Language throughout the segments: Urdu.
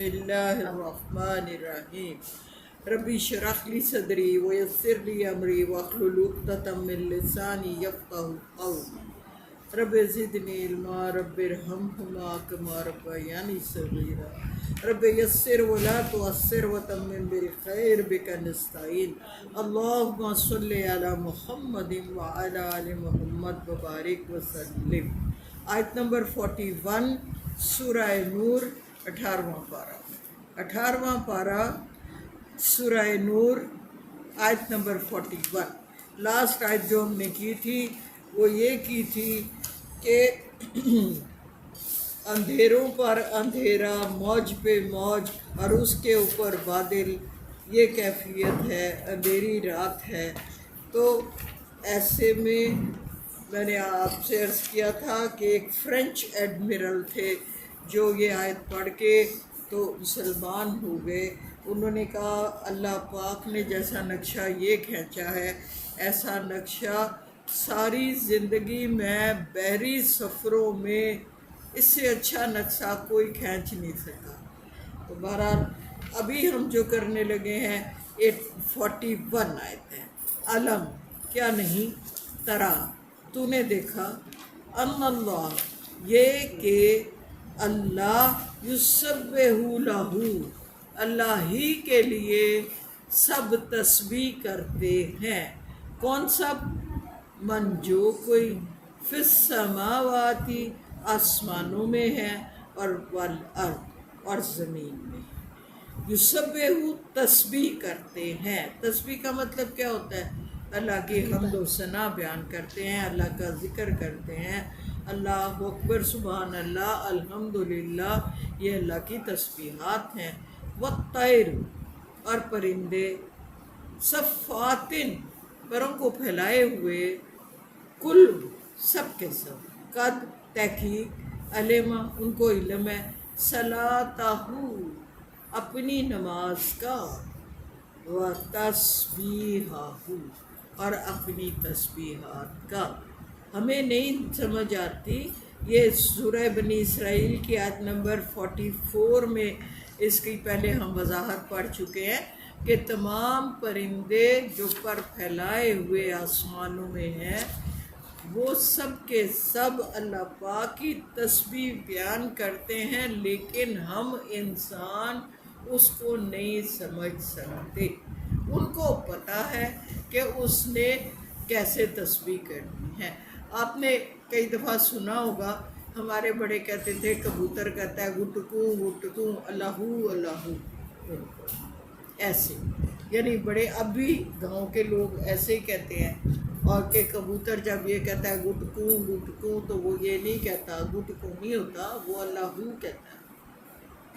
اللہ الرحمن الرحیم ربی اشرح لی صدری ویسر لی امری واحلل عقدۃ من لسانی یفقہوا قولی رب زدنی علما رب ارحمہما کما ربیانی صغیرا رب یسر ولا تعسر وتمم بالخیر بک نستعین اللہم صلی علی محمد وعلی آل محمد وبارک وسلم۔ آیت نمبر 41 سورہ نور 18واں پارہ سورہ نور آیت نمبر 41۔ لاسٹ آیت جو ہم نے کی تھی وہ یہ کی تھی کہ اندھیروں پر اندھیرا، موج پہ موج، اور اس کے اوپر بادل، یہ کیفیت ہے، اندھیری رات ہے۔ تو ایسے میں نے آپ سے عرض کیا تھا کہ ایک فرینچ ایڈمرل تھے جو یہ آیت پڑھ کے تو مسلمان ہو گئے۔ انہوں نے کہا اللہ پاک نے جیسا نقشہ یہ کھینچا ہے، ایسا نقشہ ساری زندگی میں بحری سفروں میں اس سے اچھا نقشہ کوئی کھینچ نہیں سکا۔ تو بہرحال ابھی ہم جو کرنے لگے ہیں 41 آیت ہے۔ علم کیا نہیں، ترا تو نے دیکھا، ان اللہ یہ کہ اللہ یسبح لہ اللہ ہی کے لیے سب تسبیح کرتے ہیں۔ کون سب؟ من جو کوئی فی السماواتی آسمانوں میں ہے، اور والارض اور زمین میں۔ یسبح تسبیح کرتے ہیں۔ تسبیح کا مطلب کیا ہوتا ہے؟ اللہ کی حمد و ثنا بیان کرتے ہیں، اللہ کا ذکر کرتے ہیں، اللہ اکبر سبحان اللہ الحمدللہ، یہ اللہ کی تسبیحات ہیں۔ والطیر اور پرندے، صفاتن پروں کو پھیلائے ہوئے، کل سب کے سب، قد تحقیق، علمہ ان کو علم ہے، صلاتہ اپنی نماز کا، و تسبیحہ اور اپنی تسبیحات کا۔ ہمیں نہیں سمجھ آتی، یہ سورہ بنی اسرائیل کی آیت نمبر 44 میں اس کی پہلے ہم وضاحت پڑھ چکے ہیں کہ تمام پرندے جو پر پھیلائے ہوئے آسمانوں میں ہیں وہ سب کے سب اللہ پاک کی تسبیح بیان کرتے ہیں، لیکن ہم انسان اس کو نہیں سمجھ سکتے۔ ان کو پتہ ہے کہ اس نے کیسے تسبیح کرنی ہے۔ آپ نے کئی دفعہ سنا ہوگا، ہمارے بڑے کہتے تھے، کبوتر کہتا ہے گٹکوں گٹکوں اللہ اللہ، ایسے یعنی بڑے اب بھی گاؤں کے لوگ ایسے ہی کہتے ہیں۔ اور کہ کبوتر جب یہ کہتا ہے گٹکوں گٹکوں تو وہ یہ نہیں کہتا، گٹکوں نہیں ہوتا، وہ اللہ کہتا ہے۔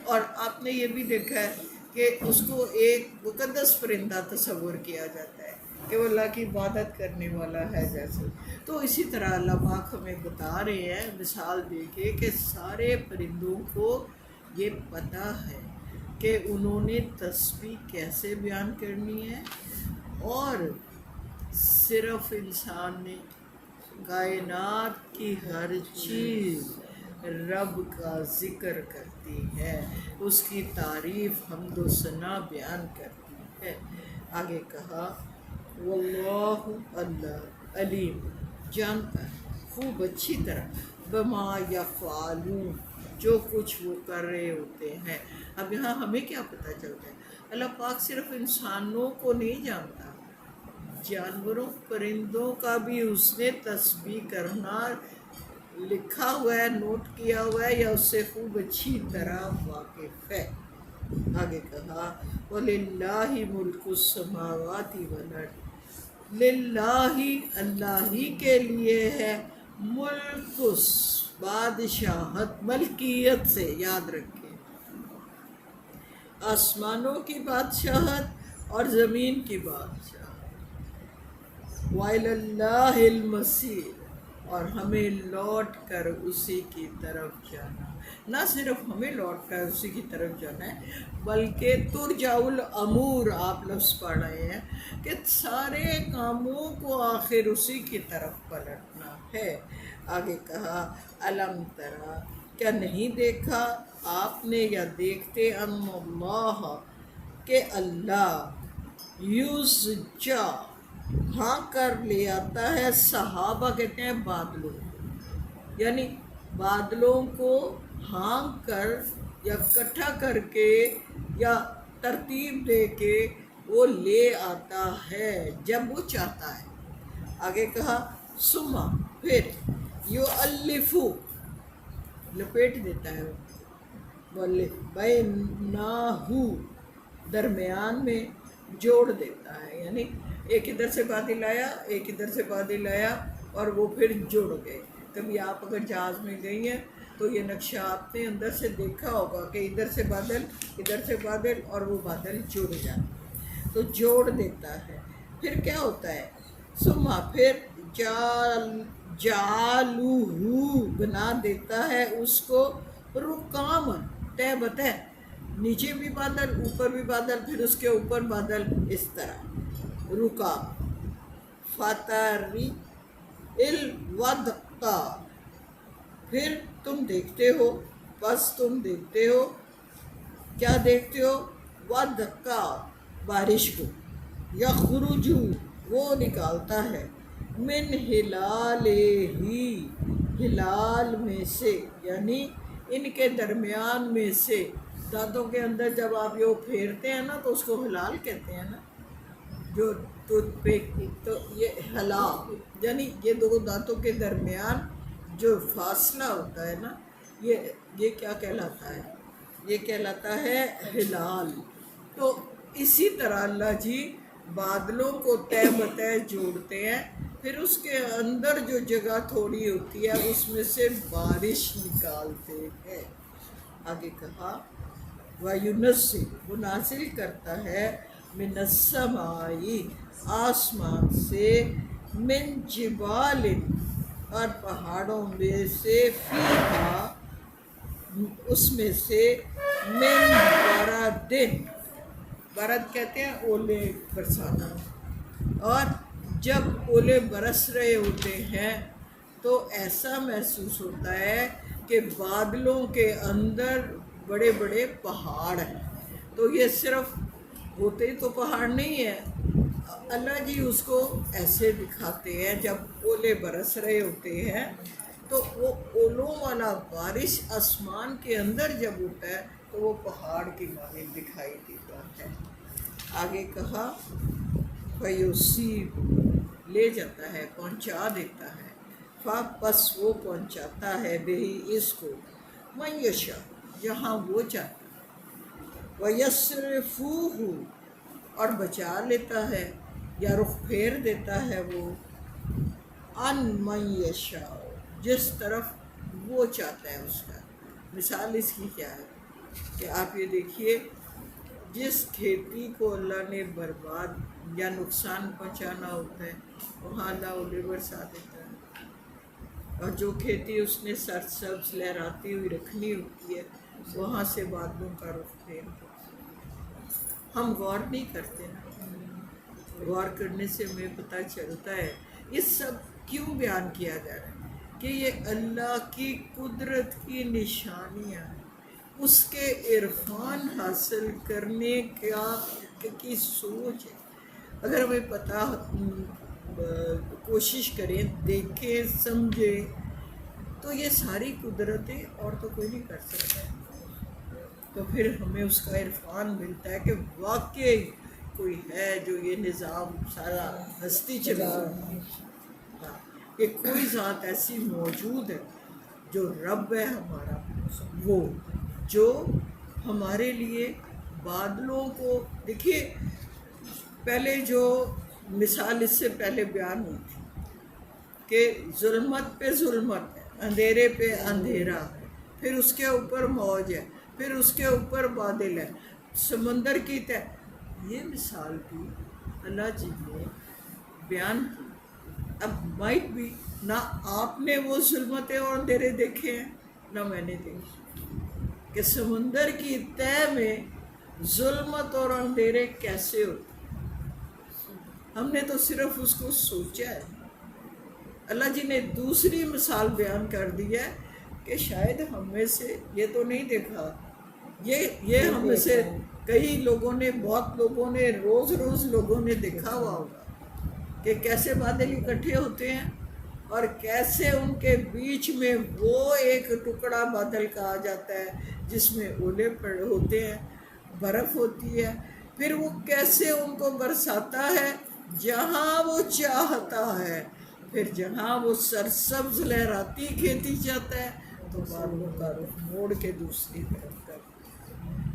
اور آپ نے یہ بھی دیکھا ہے کہ اس کو ایک مقدس پرندہ تصور کیا جاتا ہے کہ وہ اللہ کی عبادت کرنے والا ہے جیسے۔ تو اسی طرح اللہ پاک ہمیں بتا رہے ہیں مثال دے کے کہ سارے پرندوں کو یہ پتہ ہے کہ انہوں نے تسبیح کیسے بیان کرنی ہے، اور صرف انسان نے، کائنات کی ہر چیز رب کا ذکر کرتی ہے، اس کی تعریف حمد و ثنا بیان کرتی ہے۔ آگے کہا واللہ اللہ علیم جانتا ہے خوب اچھی طرح بما یفعلون جو کچھ وہ کر رہے ہوتے ہیں۔ اب یہاں ہمیں کیا پتہ چلتا ہے؟ اللہ پاک صرف انسانوں کو نہیں جانتا، جانوروں پرندوں کا بھی اس نے تسبیح کرنا لکھا ہوا ہے، نوٹ کیا ہوا ہے، یا اس سے خوب اچھی طرح واقف ہے۔ آگے کہا وَلِلَّهِ مُلْكُ السَّمَاوَاتِ وَالْأَرْضِ للہ اللہ ہی کے لیے ہے ملک، بادشاہت، ملکیت سے یاد رکھیں، آسمانوں کی بادشاہت اور زمین کی بادشاہت۔ وَإِلَى اللَّهِ الْمَصِيرُ اور ہمیں لوٹ کر اسی کی طرف جانا، نہ صرف ہمیں لوٹ کر اسی کی طرف جانا ہے بلکہ ترجع الامور، آپ لفظ پڑھ رہے ہیں کہ سارے کاموں کو آخر اسی کی طرف پلٹنا ہے۔ آگے کہا علم ترا کیا نہیں دیکھا، آپ نے یا دیکھتے ان اللہ کہ اللہ یوزجا ہاں کر لے آتا ہے صحابہ کہتے ہیں بادلوں کو، یعنی بادلوں کو ہانک کر یا اکٹھا کر کے یا ترتیب دے کے وہ لے آتا ہے جب وہ چاہتا ہے۔ آگے کہا سما پھر یو الفو لپیٹ دیتا ہے بینہو درمیان میں جوڑ دیتا ہے، یعنی ایک ادھر سے بادل آیا ایک ادھر سے بادل آیا اور وہ پھر جڑ گئے۔ کبھی آپ اگر جہاز میں گئی ہیں تو یہ نقشہ آپ نے اندر سے دیکھا ہوگا کہ ادھر سے بادل اور وہ بادل جڑ جاتے ہیں، تو جوڑ دیتا ہے۔ پھر کیا ہوتا ہے سما پھر جعلوہ بنا دیتا ہے اس کو رکام تہ بتہ، نیچے بھی بادل اوپر بھی بادل پھر اس کے اوپر بادل، اس طرح رکام۔ فاتری الودقا پھر تم دیکھتے ہو، بس تم دیکھتے ہو، کیا دیکھتے ہو؟ ودقا بارش کو، یخرجو وہ نکالتا ہے، من ہلال ہی ہلال میں سے، یعنی ان کے درمیان میں سے، دانتوں کے اندر جب آپ یہ پھیرتے ہیں نا تو اس کو ہلال کہتے ہیں نا، جو ٹوتھ پیک، تو یہ ہلال یعنی یہ دو دانتوں کے درمیان جو فاصلہ ہوتا ہے نا، یہ کیا کہلاتا ہے؟ یہ کہلاتا ہے ہلال۔ تو اسی طرح اللہ جی بادلوں کو تہ بتہ جوڑتے ہیں، پھر اس کے اندر جو جگہ تھوڑی ہوتی ہے اس میں سے بارش نکالتے ہیں۔ آگے کہا وَيُنَزِّلُ وہ نازل کرتا ہے مِنَ السَّمَاءِ آسمان سے، مِن جِبَالٍ اور پہاڑوں میں سے، فِيهَا اس میں سے، مِن بَرَدٍ برد کہتے ہیں اولے برسانا، اور جب اولے برس رہے ہوتے ہیں تو ایسا محسوس ہوتا ہے کہ بادلوں کے اندر بڑے بڑے پہاڑ ہیں۔ تو یہ صرف ہوتے ہی تو پہاڑ نہیں ہے، اللہ جی اس کو ایسے دکھاتے ہیں جب اولے برس رہے ہوتے ہیں تو وہ اولوں والا بارش آسمان کے اندر جب ہوتا ہے تو وہ پہاڑ کی مانند دکھائی دیتا ہے۔ آگے کہا فیوسیب لے جاتا ہے، پہنچا دیتا ہے، بس وہ پہنچاتا ہے بہی اس کو، من یشاء جہاں وہ چاہتا ہے، ویصرفوہ اور بچا لیتا ہے یا رخ پھیر دیتا ہے وہ، ان من یشاء جس طرف وہ چاہتا ہے اس کا۔ مثال اس کی کیا ہے کہ آپ یہ دیکھیے، جس کھیتی کو اللہ نے برباد یا نقصان پہنچانا ہوتا ہے وہاں اللہ اولے برسا دیتا ہے، اور جو کھیتی اس نے سرسبز لہراتی ہوئی رکھنی ہوتی ہے وہاں سے بادلوں کا رخ پھیر دیتا ہے۔ ہم غور نہیں کرتے نا، غور کرنے سے ہمیں پتہ چلتا ہے یہ سب کیوں بیان کیا جا رہا ہے کہ یہ اللہ کی قدرت کی نشانیاں ہیں، اس کے عرفان حاصل کرنے کی سوچ ہے۔ اگر ہمیں پتہ کوشش کریں، دیکھیں، سمجھیں تو یہ ساری قدرتیں اور تو کوئی نہیں کر سکتا، تو پھر ہمیں اس کا عرفان ملتا ہے کہ واقعی کوئی ہے جو یہ نظام سارا ہستی چلا رہا ہے، کہ کوئی ذات ایسی موجود ہے جو رب ہے ہمارا، وہ جو ہمارے لیے بادلوں کو، دیکھیے پہلے جو مثال اس سے پہلے بیان ہوئی تھی کہ ظلمت پہ ظلمت ہے، اندھیرے پہ اندھیرا ہے، پھر اس کے اوپر موج ہے، پھر اس کے اوپر بادل ہے، سمندر کی تہ، یہ مثال بھی اللہ جی نے بیان کی۔ اب مائٹ بھی نہ آپ نے وہ ظلمتیں اور اندھیرے دیکھے ہیں نہ میں نے دیکھے، کہ سمندر کی تہ میں ظلمت اور اندھیرے کیسے ہوتے ہیں، ہم نے تو صرف اس کو سوچا ہے۔ اللہ جی نے دوسری مثال بیان کر دی ہے کہ شاید ہم میں سے یہ تو نہیں دیکھا، یہ ہم میں سے کئی لوگوں نے، بہت لوگوں نے، روز لوگوں نے دیکھا ہوا ہوگا کہ کیسے بادل اکٹھے ہوتے ہیں اور کیسے ان کے بیچ میں وہ ایک ٹکڑا بادل کا آ جاتا ہے جس میں اولے ہوتے ہیں، برف ہوتی ہے، پھر وہ کیسے ان کو برساتا ہے جہاں وہ چاہتا ہے، پھر جہاں وہ سرسبز لہراتی کھیتی چاہتا ہے تو بادلوں کا رخ موڑ کے دوسری طرف کر۔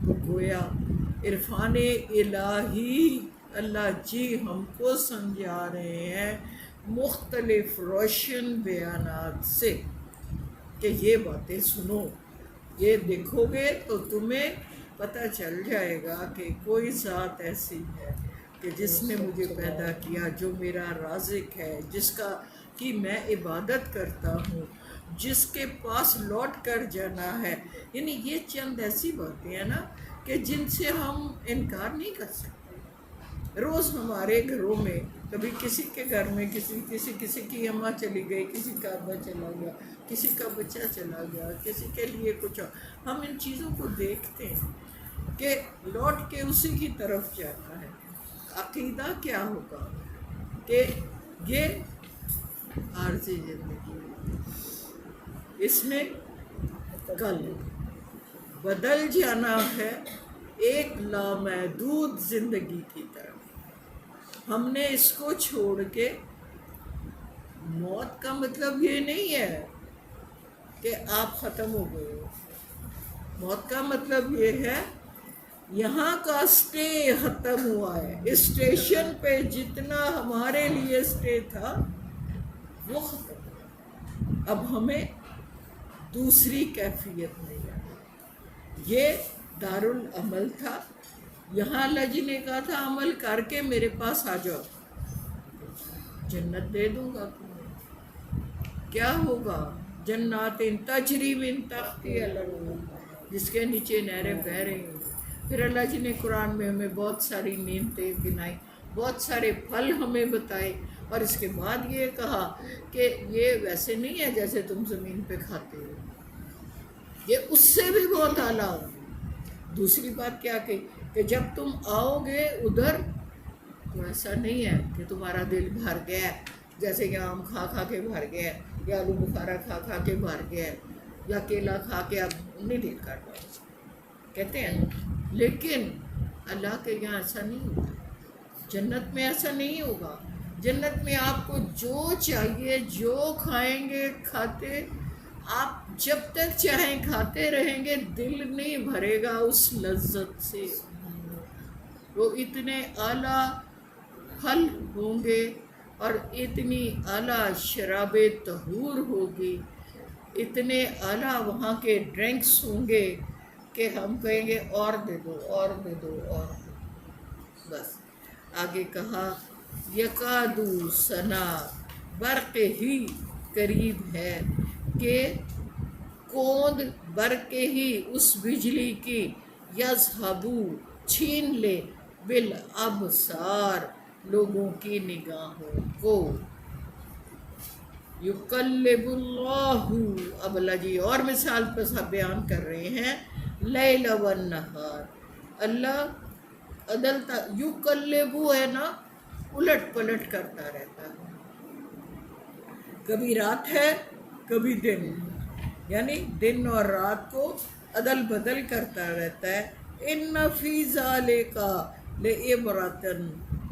تو گویا عرفان الہی اللہ جی ہم کو سمجھا رہے ہیں مختلف روشن بیانات سے کہ یہ باتیں سنو، یہ دیکھو گے تو تمہیں پتہ چل جائے گا کہ کوئی ذات ایسی ہے کہ جس نے مجھے پیدا کیا، جو میرا رازق ہے، جس کا کی میں عبادت کرتا ہوں، جس کے پاس لوٹ کر جانا ہے۔ یعنی یہ چند ایسی باتیں ہیں نا کہ جن سے ہم انکار نہیں کر سکتے۔ روز ہمارے گھروں میں کبھی کسی کے گھر میں کسی کی اماں چلی گئی، کسی کا ابا چلا گیا، کسی کا بچہ چلا گیا، کسی کے لیے کچھ، ہم ان چیزوں کو دیکھتے ہیں کہ لوٹ کے اسی کی طرف جانا ہے۔ عقیدہ کیا ہوگا کہ یہ عارضی زندگی اس میں کل بدل جانا ہے ایک لامحدود زندگی کی طرف۔ ہم نے اس کو چھوڑ کے، موت کا مطلب یہ نہیں ہے کہ آپ ختم ہو گئے ہو، موت کا مطلب یہ ہے یہاں کا اسٹے ختم ہوا ہے، اسٹیشن پہ جتنا ہمارے لیے اسٹے تھا وہ ختم ہوا، اب ہمیں دوسری کیفیت نہیں ہے۔ یہ دارالعمل تھا، یہاں اللہ جی نے کہا تھا عمل کر کے میرے پاس آ جاؤ، جنت دے دوں گا تمہیں۔ کیا ہوگا؟ جنات تجری من تحتہا الانہار، جس کے نیچے نہریں بہہ رہی ہیں۔ پھر اللہ جی نے قرآن میں ہمیں بہت ساری نعمتیں گنائی، بہت سارے پھل ہمیں بتائے، اور اس کے بعد یہ کہا کہ یہ ویسے نہیں ہے جیسے تم زمین پہ کھاتے ہو، یہ اس سے بھی بہت اعلیٰ ہو۔ دوسری بات کیا کہ جب تم آؤ گے ادھر تو ایسا نہیں ہے کہ تمہارا دل بھر گیا ہے، جیسے کہ آم کھا کھا کے بھر گیا ہے، یا آلو بخارا کھا کھا کے بھر گیا ہے، یا کیلا کھا کے اب نہیں دل کر رہا، کہتے ہیں۔ لیکن اللہ کے یہاں ایسا نہیں ہوتا، جنت میں ایسا نہیں ہوگا۔ جنت میں آپ کو جو چاہیے، جو کھائیں گے کھاتے، آپ جب تک چاہیں کھاتے رہیں گے، دل نہیں بھرے گا اس لذت سے۔ وہ اتنے اعلیٰ پھل ہوں گے اور اتنی اعلیٰ شراب طہور ہوگی، اتنے اعلیٰ وہاں کے ڈرنکس ہوں گے کہ ہم کہیں گے اور دے دو، اور دے دو، اور دے دو۔ بس آگے کہا یکادو سنا، برق ہی قریب ہے کہ کوند برق ہی اس بجلی کی، یذہبو چھین لے، بالابصار لوگوں کی نگاہوں کو۔ یقلب اللہ، اب اللہ جی اور مثال پر سب بیان کر رہے ہیں، لیل والنہار، اللہ عدلتا، یقلبو ہے نا، الٹ پلٹ کرتا رہتا ہے، کبھی رات ہے کبھی دن، یعنی دن اور رات کو عدل بدل کرتا رہتا ہے۔ ان فی ذالک لعبرۃ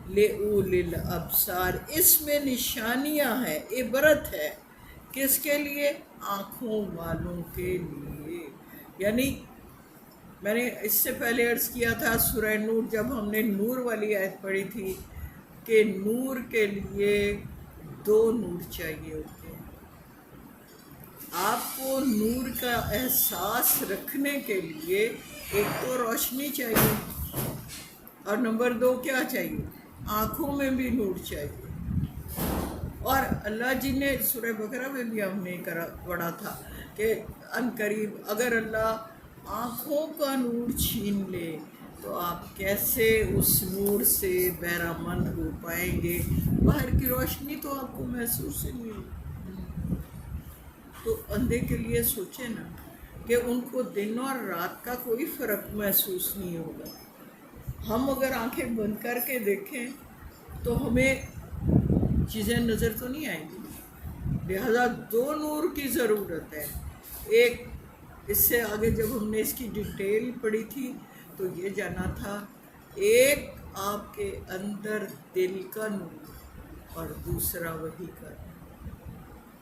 لأولی الابصار، اس میں نشانیاں ہیں، عبرت ہے، کس کے لیے؟ آنکھوں والوں کے لیے۔ یعنی میں نے اس سے پہلے عرض کیا تھا سورہ نور، جب ہم نے نور والی آیت پڑھی تھی کہ نور کے لیے دو نور چاہیے ہوتے ہیں۔ آپ کو نور کا احساس رکھنے کے لیے ایک تو روشنی چاہیے، اور نمبر دو کیا چاہیے؟ آنکھوں میں بھی نور چاہیے۔ اور اللہ جی نے سورہ بقرہ میں بھی ہم نے پڑھا تھا کہ ان قریب اگر اللہ آنکھوں کا نور چھین لے تو آپ کیسے اس نور سے بہرہ مند ہو پائیں گے؟ باہر کی روشنی تو آپ کو محسوس ہی نہیں ہوگی۔ تو اندھے کے لیے سوچیں نا کہ ان کو دن اور رات کا کوئی فرق محسوس نہیں ہوگا. ہم اگر آنکھیں بند کر کے دیکھیں تو ہمیں چیزیں نظر تو نہیں آئیں گی. لہذا دو نور کی ضرورت ہے. ایک اس سے آگے جب ہم نے اس کی ڈیٹیل پڑھی تھی تو یہ جانا تھا ایک آپ کے اندر دل کا نور اور دوسرا وحی کا نور.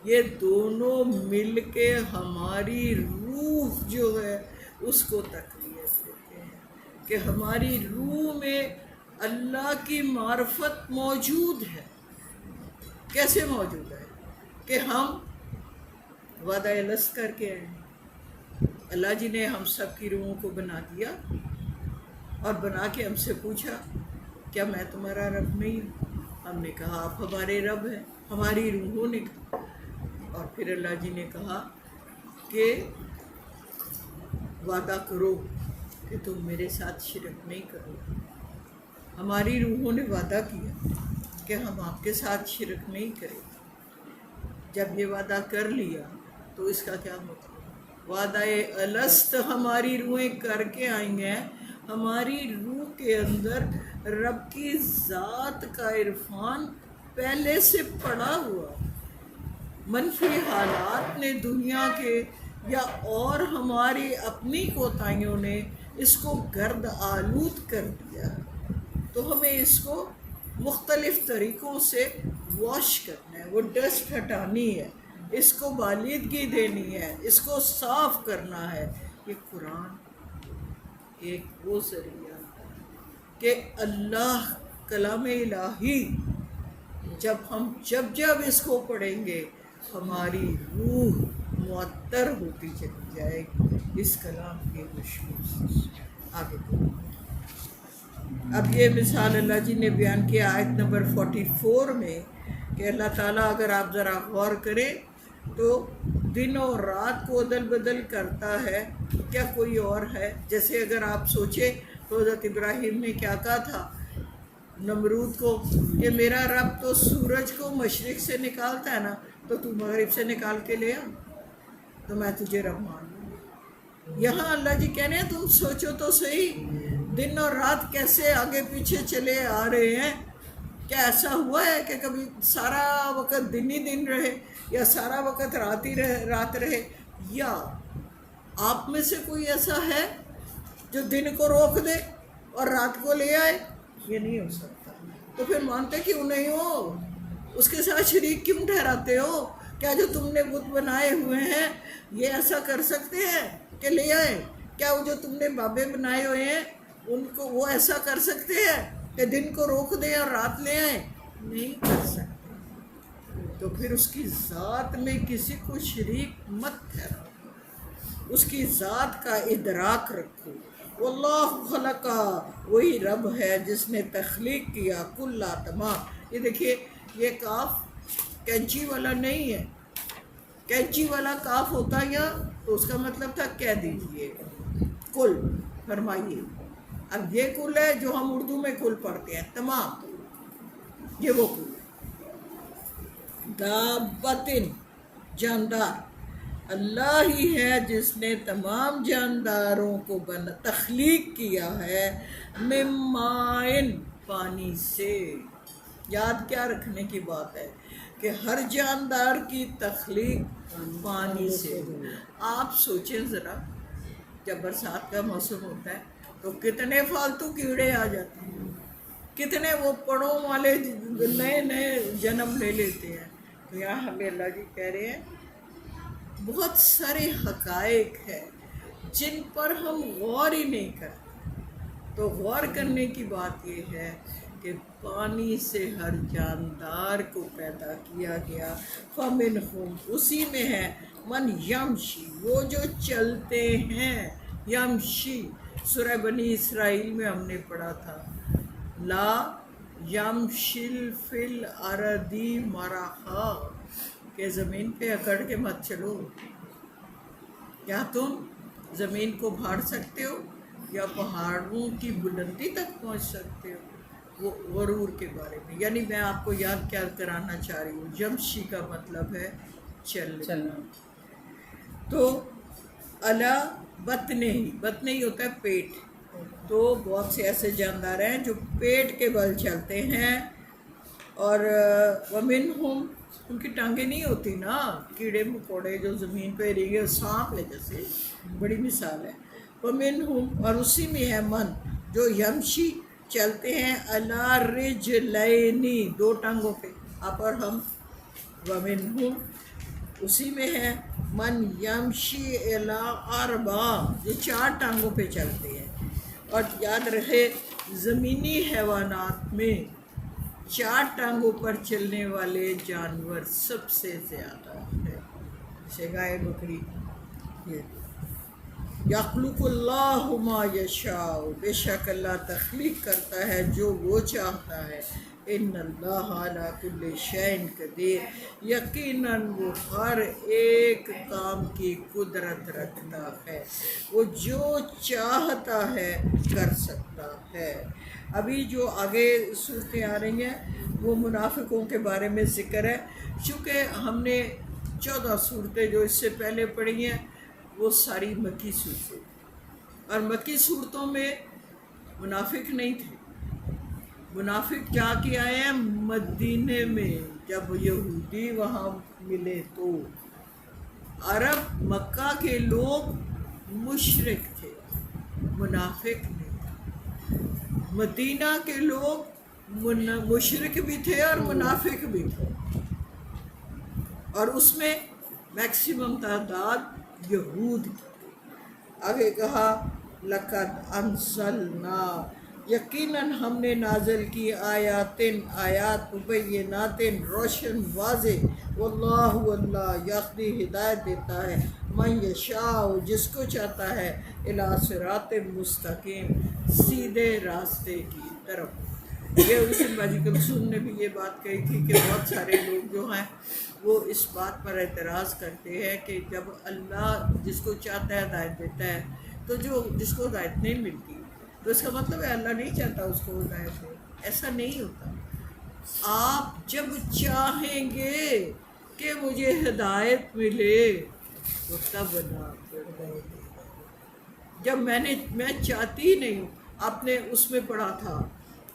یہ دونوں مل کے ہماری روح جو ہے اس کو تقویت دیتے ہیں کہ ہماری روح میں اللہ کی معرفت موجود ہے. کیسے موجود ہے؟ کہ ہم وعدہ الست کر کے آئے. اللہ جی نے ہم سب کی روحوں کو بنا دیا اور بنا کے ہم سے پوچھا کیا میں تمہارا رب نہیں ہوں؟ ہم نے کہا آپ ہمارے رب ہیں. ہماری روحوں نے کہا. اور پھر اللہ جی نے کہا کہ وعدہ کرو کہ تم میرے ساتھ شرک نہیں کرو. ہماری روحوں نے وعدہ کیا کہ ہم آپ کے ساتھ شرک نہیں کریں. جب یہ وعدہ کر لیا تو اس کا کیا مطلب؟ وعدہ الست ہماری روحیں کر کے آئیں گے. ہماری روح کے اندر رب کی ذات کا عرفان پہلے سے پڑا ہوا. منفی حالات نے دنیا کے یا اور ہماری اپنی کوتاہیوں نے اس کو گرد آلود کر دیا. تو ہمیں اس کو مختلف طریقوں سے واش کرنا ہے. وہ ڈسٹ ہٹانی ہے, اس کو بالیدگی دینی ہے, اس کو صاف کرنا ہے. یہ قرآن ایک وہ ذریعہ کہ اللہ کلام الہی جب اس کو پڑھیں گے ہماری روح معطر ہوتی چلی جائے گی اس کلام کے خوشبو سے. آگے اب یہ مثال اللہ جی نے بیان کیا آیت نمبر 44 میں کہ اللہ تعالیٰ اگر آپ ذرا غور کریں تو دن اور رات کو عدل بدل کرتا ہے. کیا کوئی اور ہے؟ جیسے اگر آپ سوچیں تو حضرت ابراہیم نے کیا کہا تھا نمرود کو کہ میرا رب تو سورج کو مشرق سے نکالتا ہے نا, تو مغرب سے نکال کے لے آ تو میں تجھے رب مان لوں. یہاں اللہ جی کہہ رہے ہیں تم سوچو تو صحیح, دن اور رات کیسے آگے پیچھے چلے آ رہے ہیں. کیا ایسا ہوا ہے کہ کبھی سارا وقت دن ہی دن رہے یا سارا وقت رات رہے؟ یا آپ میں سے کوئی ایسا ہے جو دن کو روک دے اور رات کو لے آئے؟ یہ نہیں ہو سکتا. تو پھر مانتے کیوں نہیں ہو؟ اس کے ساتھ شریک کیوں ٹھہراتے ہو؟ کیا جو تم نے بت بنائے ہوئے ہیں یہ ایسا کر سکتے ہیں کہ لے آئے؟ کیا وہ جو تم نے بابے بنائے ہوئے ہیں ان کو وہ ایسا کر سکتے ہیں کہ دن کو روک دیں اور رات لے آئیں؟ نہیں کر سکتے. تو پھر اس کی ذات میں کسی کو شریک مت ٹھہراؤ, اس کی ذات کا ادراک رکھو. واللہ خلقا, وہی رب ہے جس نے تخلیق کیا کل تمام. یہ دیکھیے یہ کاف کینچی والا نہیں ہے. کینچی والا کاف ہوتا یا تو اس کا مطلب تھا کہہ دیجئے کل, فرمائیے. اب یہ کل ہے جو ہم اردو میں کل پڑھتے ہیں تمام, یہ وہ کل ہے. دابتن جاندار, اللہ ہی ہے جس نے تمام جانداروں کو تخلیق کیا ہے ممائن, پانی سے. یاد کیا رکھنے کی بات ہے کہ ہر جاندار کی تخلیق پانی سے. آپ سوچیں ذرا, جب برسات کا موسم ہوتا ہے تو کتنے فالتو کیڑے آ جاتے ہیں, کتنے وہ پڑوں والے نئے نئے جنم لے لیتے ہیں. تو یہاں ہمیں اللہ جی کہہ رہے ہیں بہت سارے حقائق ہیں جن پر ہم غور ہی نہیں کرتے. تو غور کرنے کی بات یہ ہے کہ پانی سے ہر جاندار کو پیدا کیا گیا. فَمِنْهُمْ, اسی میں ہے من یمشی, وہ جو چلتے ہیں. یمشی سورہ بنی اسرائیل میں ہم نے پڑھا تھا لا یمشل فی الارض مرحا, کہ زمین پہ اکڑ کے مت چلو. کیا تم زمین کو بھاڑ سکتے ہو یا پہاڑوں کی بلندی تک پہنچ سکتے ہو؟ وہ غرور کے بارے میں. یعنی میں آپ کو یاد کیا کرانا چاہ رہی ہوں, یمشی کا مطلب ہے چلنا. تو الا بطنے ہی، بطنے ہی ہوتا ہے پیٹ، تو بہت سے ایسے جاندار ہیں جو پیٹ کے بل چلتے ہیں، اور ومنہم، ان کی ٹانگیں نہیں ہوتی نا، کیڑے مکوڑے جو زمین پہ رہیں، سانپ ہے جیسے، بڑی مثال ہے، ومنہم، اور اسی میں ہے من جو یمشی چلتے ہیں علی رجلینی، دو ٹانگوں پہ، آپ اور ہم، ومنہم اسی میں ہے من یمشی الی اربع، جو چار ٹانگوں پہ چلتے ہیں، اور یاد رہے زمینی حیوانات میں چار ٹانگوں پر چلنے والے جانور سب سے زیادہ ہے، جیسے گائے بکری۔ یہ یخلق اللہ ما یشاء، بے شک اللہ تخلیق کرتا ہے جو وہ چاہتا ہے، ان اللہ علی کل شیء قدیر، یقیناً وہ ہر ایک کام کی قدرت رکھتا ہے، وہ جو چاہتا ہے کر سکتا ہے۔ ابھی جو آگے صورتیں آ رہی ہیں وہ منافقوں کے بارے میں ذکر ہے، چونکہ ہم نے 14 صورتیں جو اس سے پہلے پڑھی ہیں وہ ساری مکی صورتیں، اور مکی صورتوں میں منافق نہیں تھے، منافق جا کے آئے ہیں مدینے میں، جب یہودی وہاں ملے تو عرب مکہ کے لوگ مشرک تھے، منافق نہیں تھے، مدینہ کے لوگ مشرک بھی تھے اور منافق بھی تھے، اور اس میں میکسیمم تعداد یہود کی۔ آگے کہا لقد انزلنا، یقیناً ہم نے نازل کی آیات مبینات، روشن واضح، واللہ واللہ یہدی ہدایت دیتا ہے من یشاء، جس کو چاہتا ہے، الی صراط مستقیم، سیدھے راستے کی طرف۔ یہ اس دن باجی کلثوم نے بھی یہ بات کہی تھی کہ بہت سارے لوگ جو ہیں وہ اس بات پر اعتراض کرتے ہیں کہ جب اللہ جس کو چاہتا ہے ہدایت دیتا ہے، تو جس کو ہدایت نہیں ملتی تو اس کا مطلب ہے اللہ نہیں چاہتا اس کو ہدایت دے، ایسا نہیں ہوتا۔ آپ جب چاہیں گے کہ مجھے ہدایت ملے تو تب نہ جب میں چاہتی ہی نہیں ہوں۔ آپ نے اس میں پڑھا تھا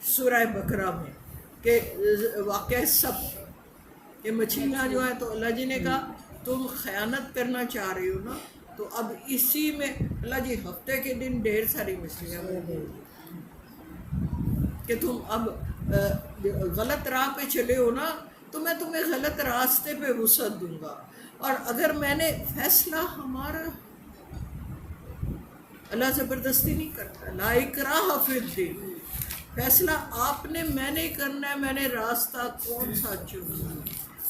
سورہ بقرہ میں کہ واقعہ سب کہ مچھلیاں جو ہیں، تو اللہ جی نے کہا تم خیانت کرنا چاہ رہے ہو نا، تو اب اسی میں اللہ جی ہفتے کے دن ڈھیر ساری مچھلیاں کہ تم اب غلط راہ پہ چلے ہو نا، تو میں تمہیں غلط راستے پہ وسعت دوں گا، اور اگر میں نے فیصلہ ہمارا، اللہ زبردستی نہیں کرتا، لا اکراہ فی الدین، فیصلہ آپ نے، میں نے کرنا ہے، میں نے راستہ کون سا چننا،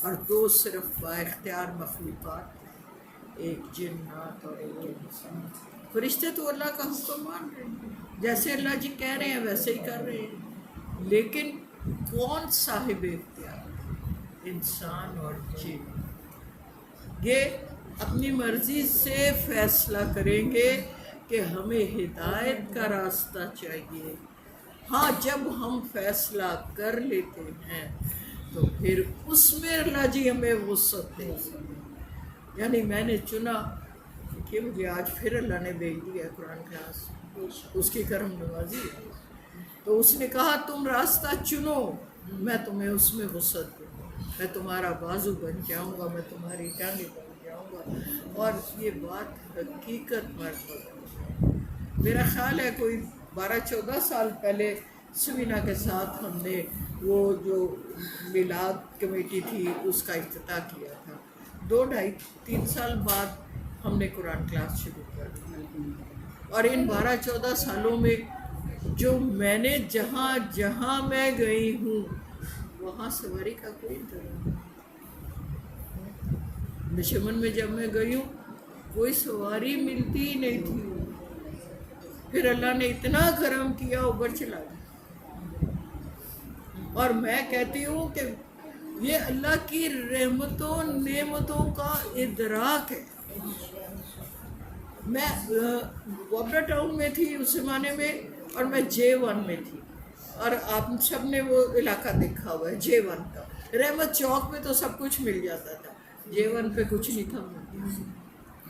اور دو صرف با اختیار مخلوقات، ایک جنات اور ایک انسان۔ فرشتے تو اللہ کا حکم مان رہے ہیں، جیسے اللہ جی کہہ رہے ہیں ویسے ہی کر رہے ہیں، لیکن کون صاحب اختیار؟ انسان اور جن، یہ اپنی مرضی سے فیصلہ کریں گے کہ ہمیں ہدایت کا راستہ چاہیے۔ ہاں جب ہم فیصلہ کر لیتے ہیں تو پھر اس میں اللہ جی ہمیں وسعت دے، یعنی میں نے چنا کہ مجھے آج پھر اللہ نے بھیج دیا قرآن کلاس، اس کی کرم نوازی ہے، تو اس نے کہا تم راستہ چنو، میں تمہیں اس میں وسعت دوں گا، میں تمہارا بازو بن جاؤں گا، میں تمہاری ٹانگیں بن جاؤں گا، اور یہ بات حقیقت مرتبہ۔ میرا خیال ہے کوئی 12-14 سال پہلے سوینا کے ساتھ ہم نے وہ جو میلاد کمیٹی تھی اس کا افتتاح کیا تھا، 2-2.5-3 سال بعد ہم نے قرآن کلاس شروع کر دی، اور ان 12-14 سالوں میں جو میں نے جہاں میں گئی ہوں وہاں سواری کا کوئی انتظام نہیں۔ نشمن میں جب میں گئی ہوں کوئی سواری ملتی ہی نہیں تھی، پھر اللہ نے اتنا کرم کیا اوپر چلا گیا، اور میں کہتی ہوں کہ یہ اللہ کی رحمتوں نعمتوں کا ادراک ہے۔ میں وابرا ٹاؤن میں تھی اس زمانے میں، اور میں J1 میں تھی، اور آپ سب نے وہ علاقہ دیکھا ہوا ہے J1 کا، رحمت چوک میں تو سب کچھ مل جاتا تھا، J1 پہ کچھ نہیں تھا،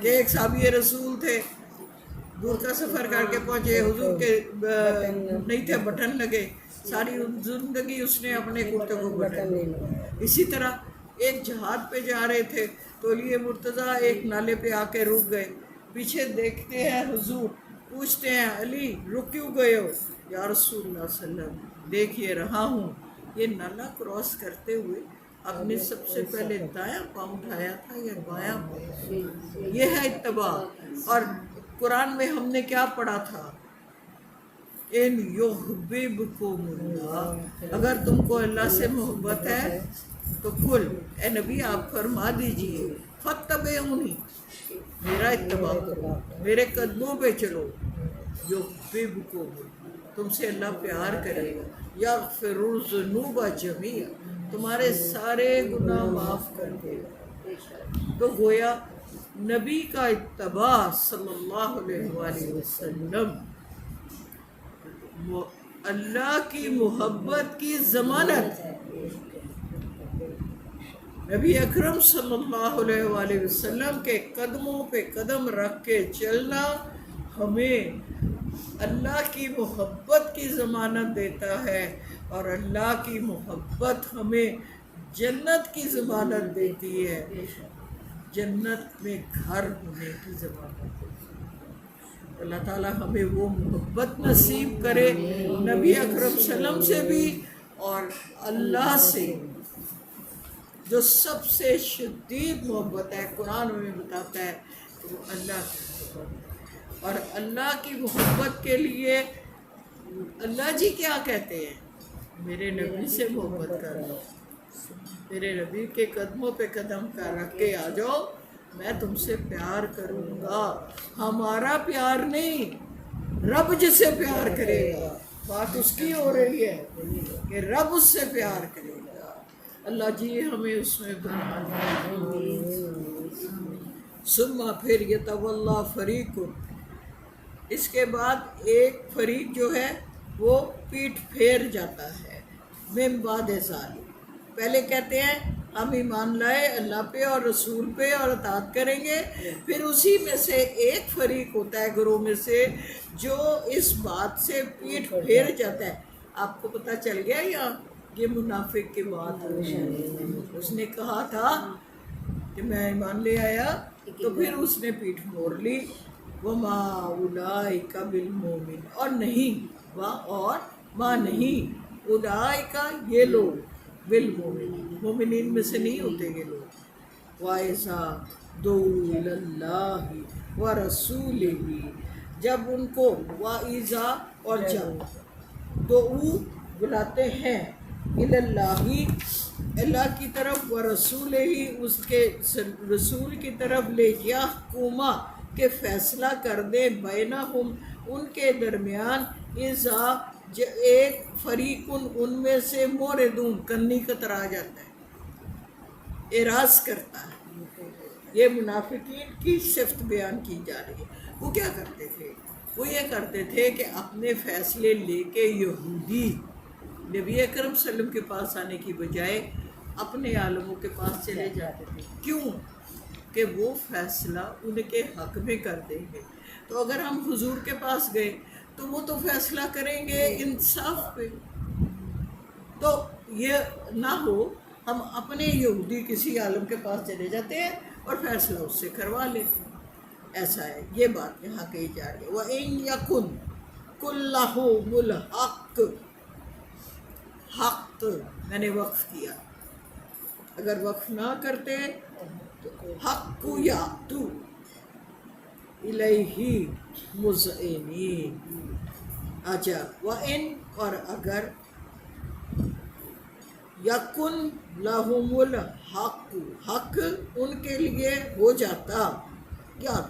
کہ ایک صحابی رسول تھے، دور کا سفر کر کے پہنچے، حضور کے نہیں تھے بٹن لگے، ساری زندگی اس نے اپنے کرتے کو بٹن لگے۔ اسی طرح ایک جہاد پہ جا رہے تھے تو علی مرتضیٰ ایک نالے پہ آ کے رک گئے، پیچھے دیکھتے ہیں حضور، پوچھتے ہیں علی رک کیوں گئے ہو؟ یا رسول اللہ صلی اللہ علیہ وسلم دیکھیے رہا ہوں۔ یہ نالا کراس کرتے ہوئے آپ نے سب سے پہلے دایاں پاؤں اٹھایا تھا یا بایاں پاؤں؟ یہ ہے اتباع۔ اور قرآن میں ہم نے کیا پڑھا تھا؟ ان یحببکم اللہ، اگر تم کو اللہ سے محبت ہے تو کل اے نبی آپ فرما دیجئے فاتبعونی، میرا اتباع کرو، میرے قدموں پہ چلو، یحببکم، تم سے اللہ پیار کرے گا، یغفر الذنوب جمیعا، تمہارے سارے گناہ معاف کر دے گا۔ تو گویا نبی کا اتباع صلی اللہ علیہ وآلہ وسلم اللہ کی محبت کی ضمانت ہے۔ نبی اکرم صلی اللہ علیہ وآلہ وسلم کے قدموں پہ قدم رکھ کے چلنا ہمیں اللہ کی محبت کی ضمانت دیتا ہے، اور اللہ کی محبت ہمیں جنت کی ضمانت دیتی ہے، جنت میں گھر ہونے کی ضمانت دیتی ہے۔ اللہ تعالیٰ ہمیں وہ محبت نصیب کرے، نبی اکرم صلی اللہ علیہ وسلم سے بھی اور اللہ سے، جو سب سے شدید محبت ہے۔ قرآن میں بتاتا ہے کہ وہ اللہ کی محبت، اور اللہ کی محبت کے لیے اللہ جی کیا کہتے ہیں؟ میرے نبی سے محبت کرو، میرے نبی کے قدموں پہ قدم کر رکھ کے آ جاؤ، میں تم سے پیار کروں گا۔ ہمارا پیار نہیں، رب جس سے پیار کرے گا، بات اس کی ہو رہی ہے کہ رب اس سے پیار کرے گا۔ اللہ جی ہمیں اس میں بنا دے۔ ثم پھر یتولی فریق، اس کے بعد ایک فریق جو ہے وہ پیٹھ پھیر جاتا ہے، من بعد ذلک، پہلے کہتے ہیں ہم ایمان لائے اللہ پہ اور رسول پہ اور اطاعت کریں گے، پھر اسی میں سے ایک فریق ہوتا ہے گروہ میں سے جو اس بات سے پیٹھ پھیر جاتا ہے۔ آپ کو پتہ چل گیا یا یہ منافق کی بات ہے؟ اس نے کہا تھا کہ میں ایمان لے آیا، تو پھر اس نے پیٹھ موڑ لی۔ وما اولئک بالمؤمن، اور نہیں، اور ماں نہیں، اولئک یہ لوگ، بالمؤمنین، مومنین میں سے نہیں ہوتے یہ لوگ۔ وَإِذَا دُعُوا إِلَى اللَّهِ وَرَسُولِهِ، جب ان کو وَإِذَا، اور جب دعو بلاتے ہیں، إِلَى اللَّهِ، اللہ کی طرف، وَرَسُولِهِ، اس کے رسول کی طرف، لِيَحْكُمَ، کہ فیصلہ کر دے، بینہم، ان کے درمیان، اذا، ایک فریقن، ان میں سے، موردون، کنی کترا جاتا ہے، اعراض کرتا ہے۔ یہ منافقین کی صفت بیان کی جا رہی ہے۔ وہ کیا کرتے تھے؟ وہ یہ کرتے تھے کہ اپنے فیصلے لے کے یہودی نبی اکرم صلی اللہ علیہ وسلم کے پاس آنے کی بجائے اپنے عالموں کے پاس چلے جاتے تھے۔ کیوں؟ کہ وہ فیصلہ ان کے حق میں کر دیں گے۔ تو اگر ہم حضور کے پاس گئے تو وہ تو فیصلہ کریں گے انصاف پہ، تو یہ نہ ہو ہم اپنے یہودی کسی عالم کے پاس چلے جاتے ہیں اور فیصلہ اس سے کروا لیتے ہیں۔ ایسا ہے، یہ بات یہاں کہی جا رہی ہے۔ وَإِن يَكُنْ كُلَّهُمُ الْحَقُّ، حق میں نے وقف کیا، اگر وقف نہ کرتے تو حق یاتو الیہ مذعنین۔ اچھا، وَإِن، اور اگر، یکن لہم الحق، حق ان کے لیے ہو جاتا، یا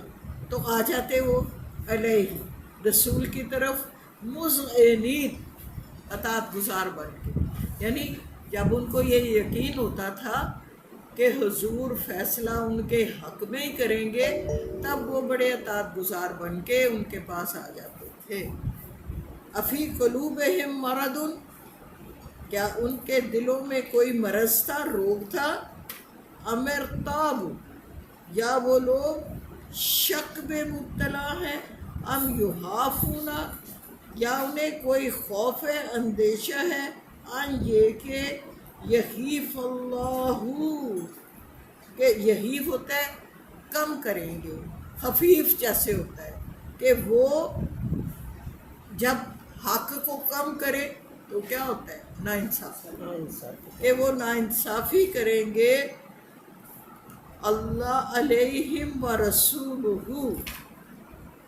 تو آ جاتے وہ علیہ، رسول کی طرف، مذعنین، اطاعت گزار بن کے، یعنی جب ان کو یہ یقین ہوتا تھا کہ حضور فیصلہ ان کے حق میں ہی کریں گے، تب وہ بڑے اطاعت گزار بن کے ان کے پاس آ جاتے تھے۔ افی قلوبہم مرض، کیا ان کے دلوں میں کوئی مرض تھا، روگ تھا؟ امرتاب، یا وہ لوگ شک میں مبتلا ہیں، ام یحافون، یا انہیں کوئی خوف ہے، اندیشہ ہے، ان یہ کہ یحیف اللہ، کہ یحیف ہوتا ہے کم کریں گے، خفیف جیسے ہوتا ہے کہ وہ جب حق کو کم کرے تو کیا ہوتا ہے ناانصافی، کہ وہ ناانصافی کریں گے، اللہ علیہم و رسولہ،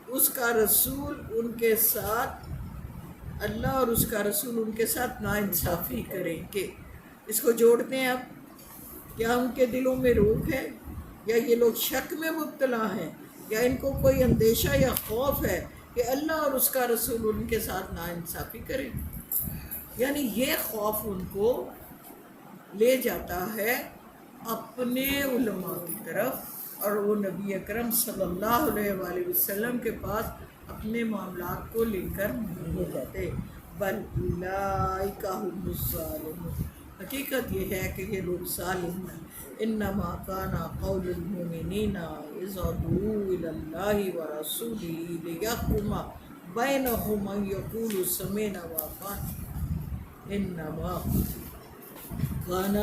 اس کا رسول ان کے ساتھ، اللہ اور اس کا رسول ان کے ساتھ ناانصافی کریں گے۔ اس کو جوڑتے ہیں اب، کیا ان کے دلوں میں روک ہے، یا یہ لوگ شک میں مبتلا ہیں، یا ان کو کوئی اندیشہ یا خوف ہے کہ اللہ اور اس کا رسول ان کے ساتھ ناانصافی کریں؟ یعنی یہ خوف ان کو لے جاتا ہے اپنے علماء کی طرف، اور وہ نبی اکرم صلی اللہ علیہ وآلہ وسلم کے پاس اپنے معاملات کو لے کر نہیں جاتے، بل اولئک هم الظالمون، حقیقت یہ ہے کہ یہ لوگ ظالم ہیں۔ انما کان قول المؤمنین اذا دعوا الی اللہ ورسولہ لیحکم بینہم ان یقولوا سمعنا واطعنا، انما کان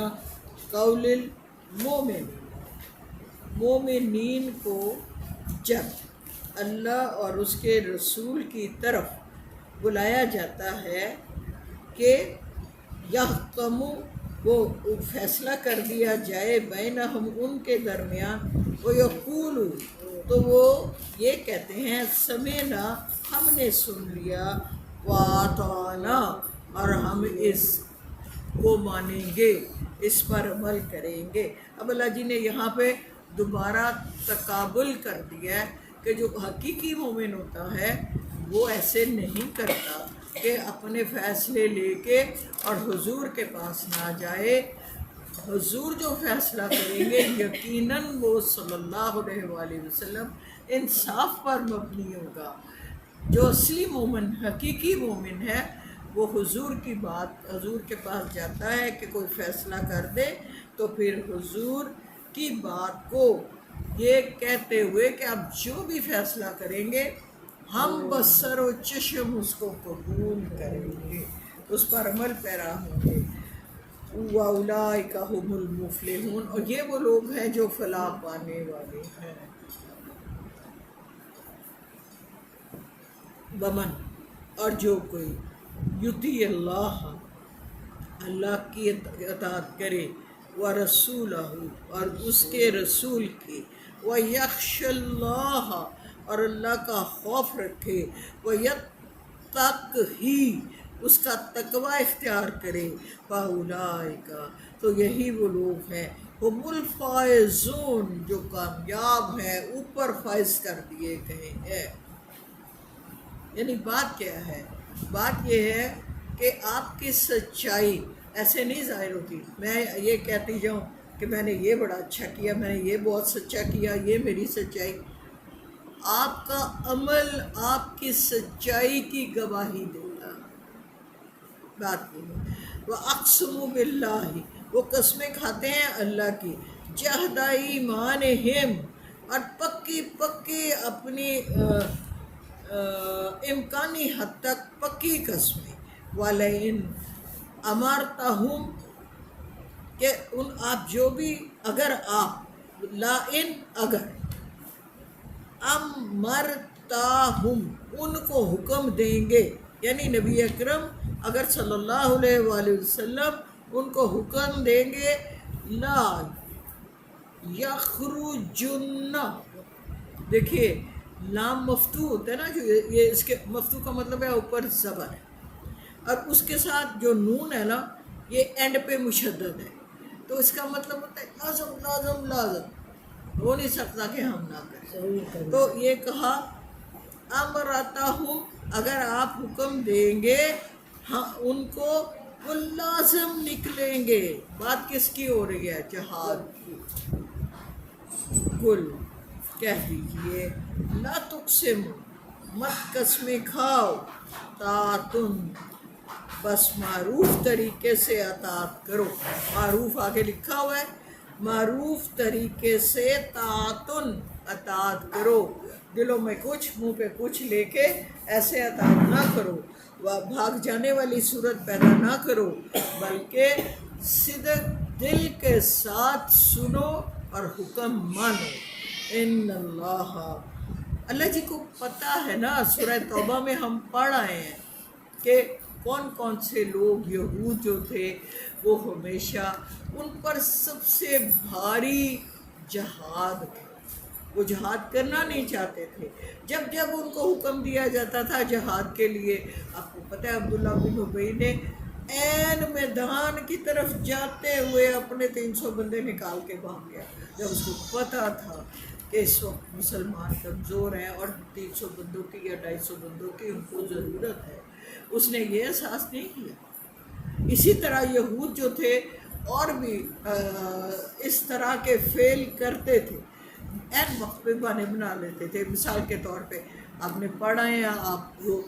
قول المؤمن، مومنین کو جب اللہ اور اس کے رسول کی طرف بلایا جاتا ہے کہ یحکم، وہ فیصلہ کر دیا جائے، بینہم ان کے درمیان، وہ یقول، تو وہ یہ کہتے ہیں سمعنا، ہم نے سن لیا، واطعنا، اور ہم اس کو مانیں گے، اس پر عمل کریں گے۔ اب اللہ جی نے یہاں پہ دوبارہ تقابل کر دیا ہے کہ جو حقیقی مومن ہوتا ہے وہ ایسے نہیں کرتا کہ اپنے فیصلے لے کے اور حضور کے پاس نہ جائے، حضور جو فیصلہ کریں گے یقیناً وہ صلی اللہ علیہ وآلہ وسلم انصاف پر مبنی ہوگا۔ جو اصلی مومن، حقیقی مومن ہے، وہ حضور کی بات، حضور کے پاس جاتا ہے کہ کوئی فیصلہ کر دے تو پھر حضور کی بات کو یہ کہتے ہوئے کہ آپ جو بھی فیصلہ کریں گے ہم بسر و چشم اس کو قبول کریں گے، اس پر عمل پیرا ہوں گے۔ وَأُولَٰئِكَ هُمُ الْمُفْلِحُونَ، اور یہ وہ لوگ ہیں جو فلاح پانے والے ہیں۔ ومن، اور جو کوئی یطیع اللہ، اللہ کی اطاعت کرے، ورسولہ، اور اس کے رسول کی، ویخشی اللہ، اور اللہ کا خوف رکھے، ویتقی، اس کا تقوی اختیار کرے، فاولئک، تو یہی وہ لوگ ہیں، ہم الفائزون، جو کامیاب ہیں، اوپر فائز کر دیے گئے ہیں۔ یعنی بات کیا ہے؟ بات یہ ہے کہ آپ کی سچائی ایسے نہیں ظاہر ہوتی، میں یہ کہتی جاؤں کہ میں نے یہ بڑا اچھا کیا، میں نے یہ بہت سچا کیا، یہ میری سچائی، آپ کا عمل آپ کی سچائی کی گواہی دیتا۔ بات یہ ہے، وَأَقْسَمُوا بِاللَّهِ، وہ قسمیں کھاتے ہیں اللہ کی، جَهْدَ ایمانہم، اور پکی پکی اپنی امکانی حد تک پکی قسمیں، وَلَئِنْ أَمَرْتَهُمْ، کہ ان آپ جو بھی، اگر آپ، لَئِنْ اگر، امرتاہم، ان کو حکم دیں گے، یعنی نبی اکرم اگر صلی اللہ علیہ وآلہ وسلم ان کو حکم دیں گے، لا یخرجن، دیکھیے لام مفتوح ہوتا ہے نا، جو یہ اس کے مفتوح کا مطلب ہے اوپر زبر ہے، اور اس کے ساتھ جو نون ہے نا یہ اینڈ پہ مشدد ہے، تو اس کا مطلب ہوتا ہے لازم لازم لازم، ہو نہیں سکتا کہ ہم نہ کریں۔ تو یہ کہا امرتہم، اگر آپ حکم دیں گے ہاں ان کو، وہ لازم نکلیں گے۔ بات کس کی ہو رہی ہے؟ جہاد کی۔ کل، کہہ دیجئے، لا تقسموا، مت قسمیں کھاؤ، طاعتن، بس معروف طریقے سے اطاعت کرو۔ معروف آگے لکھا ہوا ہے، معروف طریقے سے اطاعت کرو، دلوں میں کچھ منہ پہ کچھ لے کے ایسے اطاعت نہ کرو، بھاگ جانے والی صورت پیدا نہ کرو، بلکہ صدق دل کے ساتھ سنو اور حکم مانو۔ ان اللہ جی کو پتہ ہے نا، سورہ توبہ میں ہم پڑھ آئے ہیں کہ کون کون سے لوگ یہود جو تھے وہ ہمیشہ ان پر سب سے بھاری جہاد تھا، وہ جہاد کرنا نہیں چاہتے تھے۔ جب جب ان کو حکم دیا جاتا تھا جہاد کے لیے، آپ کو پتہ ہے عبداللہ بن ابی نے عین میدان کی طرف جاتے ہوئے اپنے 300 بندے نکال کے بھاگ گیا، جب اس کو پتہ تھا کہ اس وقت مسلمان کمزور ہیں اور 300 بندوں کی یا 250 بندوں کی ان کو ضرورت ہے، اس نے یہ احساس نہیں کیا۔ اسی طرح یہود جو تھے اور بھی اس طرح کے فعل کرتے تھے، عین وقت پہ بہانے بنا لیتے تھے۔ مثال کے طور پہ آپ نے پڑھا ہے، آپ کو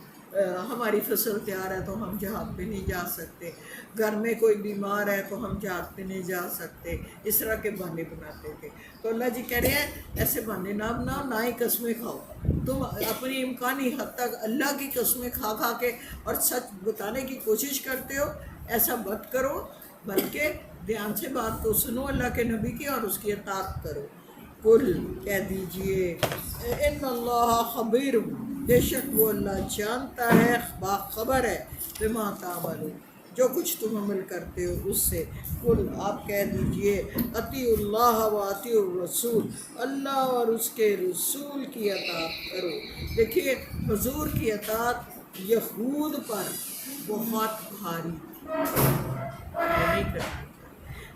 ہماری فصل تیار ہے تو ہم جہاد پہ نہیں جا سکتے، گھر میں کوئی بیمار ہے تو ہم جہاد پہ نہیں جا سکتے، اس طرح کے بہانے بناتے تھے۔ تو اللہ جی کہہ رہے ہیں ایسے بہانے نہ بناؤ، نہ ہی قسمیں کھاؤ، تم اپنی امکانی حد تک اللہ کی قسمیں کھا کھا کے اور سچ بتانے کی کوشش کرتے ہو، ایسا مت کرو، بلکہ دھیان سے بات کو سنو اللہ کے نبی کی اور اس کی اطاعت کرو۔ قل کہہ دیجئے ان اللہ خبیر، بے شک وہ اللہ جانتا ہے، باخبر ہے، بما تعملون، جو کچھ تم عمل کرتے ہو اس سے۔ قل آپ کہہ دیجئے اطیعوا اللہ و اطیعوا الرسول، اللہ اور اس کے رسول کی اطاعت کرو۔ دیکھیے حضور کی اطاعت یہود پر بہت بھاری نہیں کرتی۔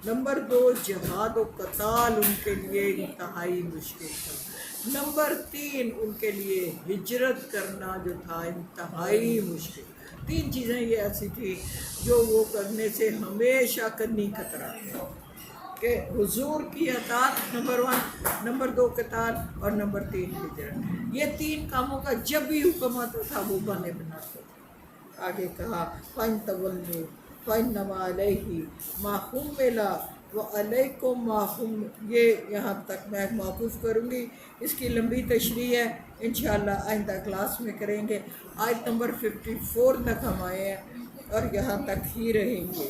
نمبر 2 جہاد و قتال ان کے لیے انتہائی مشکل تھا۔ نمبر 3 ان کے لیے ہجرت کرنا جو تھا انتہائی مشکل۔ 3 چیزیں یہ ایسی تھی جو وہ کرنے سے ہمیشہ کرنی خطرہ تھا، کہ حضور کی اطاعت نمبر 1، نمبر 2 قتال، اور نمبر 3 ہجرت۔ یہ 3 کاموں کا جب بھی حکم آتا تھا وہ بہانے بناتے تھے۔ آگے کہا فَإِن تَوَلُّوا فَإِنَّمَا عَلَيْهِ مَا حُمِّلَ وَعَلَيْكُمْ مَا حُمِّلْتُمْ۔ یہ یہاں تک میں موقوف کروں گی، اس کی لمبی تشریح ہے، انشاءاللہ آئندہ کلاس میں کریں گے۔ آیت نمبر 54 تک ہم آئے ہیں اور یہاں تک ہی رہیں گے۔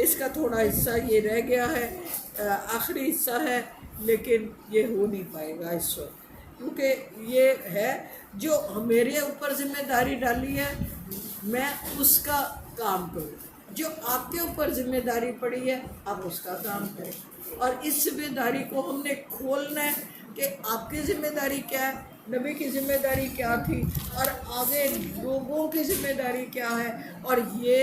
اس کا تھوڑا حصہ یہ رہ گیا ہے، آخری حصہ ہے، لیکن یہ ہو نہیں پائے گا اس وقت، کیونکہ یہ ہے جو میرے اوپر ذمہ داری ڈالی ہے میں اس کا کام کروں، جو آپ کے اوپر ذمہ داری پڑی ہے آپ اس کا کام کریں، اور اس ذمہ داری کو ہم نے کھولنا ہے کہ آپ کی ذمہ داری کیا ہے، نبی کی ذمہ داری کیا تھی، اور آگے لوگوں کی ذمہ داری کیا ہے، اور یہ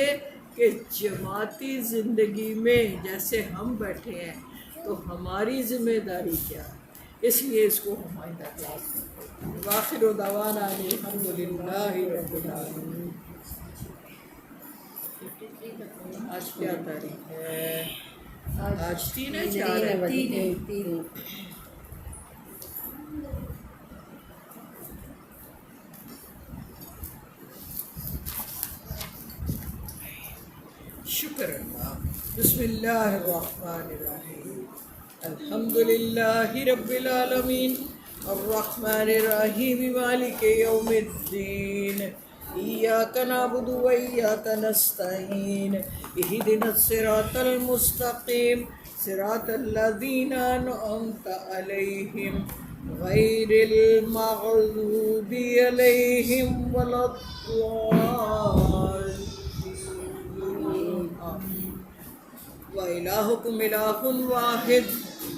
کہ جماعتی زندگی میں جیسے ہم بیٹھے ہیں تو ہماری ذمہ داری کیا ہے۔ اس لیے اس کو ہم آئندہ کلاس میں وآخر دعوانا الحمدللہ رب العالمین۔ آج کیا تاریخ ہے؟ آج 3 ہے 4 ہے؟ 3 شکر اللہ۔ بسم اللہ الرحمن الرحیم، الحمدللہ رب العالمین، الرحمن الرحیم، مالک یوم الدین، ایاک نعبد و ایاک نستعین، اہدنا الصراط المستقیم، صراط الذین انعمت علیہم غیر المغضوب علیہم ولا الضالین۔ وَإِلَٰهُكُمْ إِلَٰهٌ وَاحِدٌ